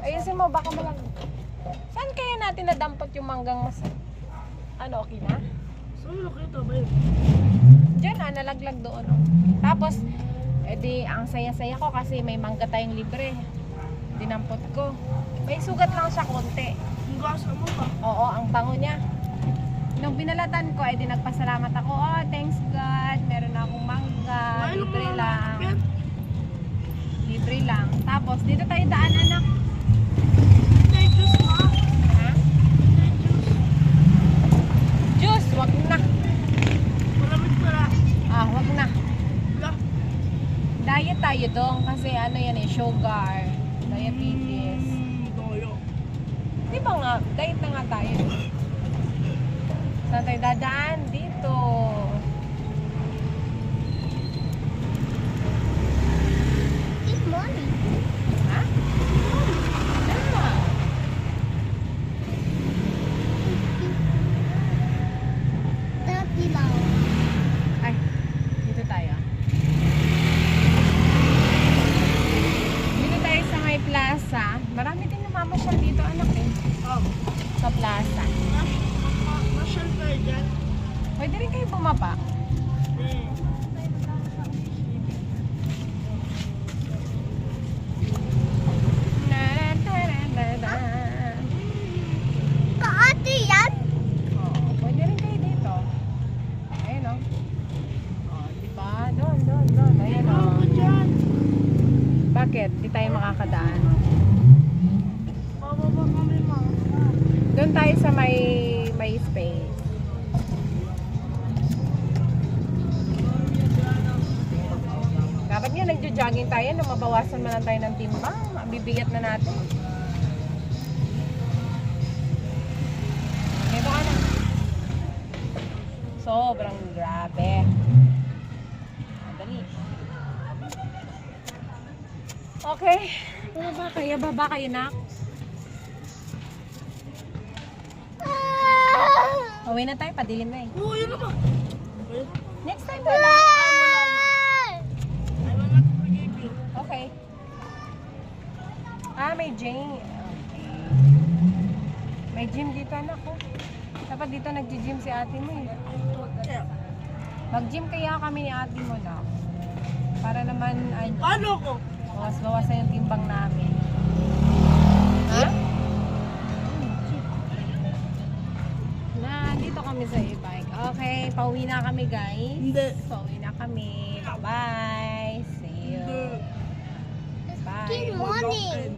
Ayusin mo, baka malang... Saan kaya natin nadampot yung manggang mas... Ano, okay na? Saan nakita ba yun? Diyan nalaglag doon. Oh. Tapos, edi, ang saya-saya ko kasi may mangga tayong libre. Dinampot ko. May sugat lang siya konti. Ang gasa mo ba? Oo, ang bango niya. Nung binalatan ko, edi nagpasalamat ako. Oh, thanks God, meron na akong mangga. Ay, Libre naman, lang. Pet. Libre lang. Tapos, dito tayo daan, anak. Hindi, juice ka. Ha? Hindi, juice. Juice, wag na. Malamig pala. Wag na. Wala. Diet tayo dong kasi ano yan eh, sugar, diabetes. Toyo. Di ba nga, diet na nga tayo. Saan tayo dadaan? Dito. Good morning. Ha? Ah. Dati lang. Ay, dito tayo. Dito tayo sa may plaza. Marami din namamasyal dito, anak eh. Sa plaza. Masyal kayo dyan. Pwede rin kayo bumaba. Kaati yan? Oo, pwede rin kayo dito. Ayun o. Diba? Doon. Ayun o. Ako dyan. Bakit? Di tayo makakadaan. Bababa kami mga. Doon tayo sa may space. Dapat nga nagjo-jogging tayo na mabawasan man lang tayo ng timbang. Bibigat na natin. Ito ka na. Sobrang grabe. Dali. Okay. Baba kayo na. Uwi na tayo, padilim na eh. Oo, yun naman. Next time na lang. I will not forgive you. Okay. May gym. Okay. May gym dito, anak ko. Dapat dito nag-gym si ate mo eh. Mag-gym kaya kami ni ate mo na. Para naman ay Paano ko? bawas-bawasan yung timbang namin. Ha? Dito kami sa e-bike. Okay, pauwi na kami guys. Hindi. Pauwi na kami. Bye-bye. See you. Hindi. Bye. Good morning.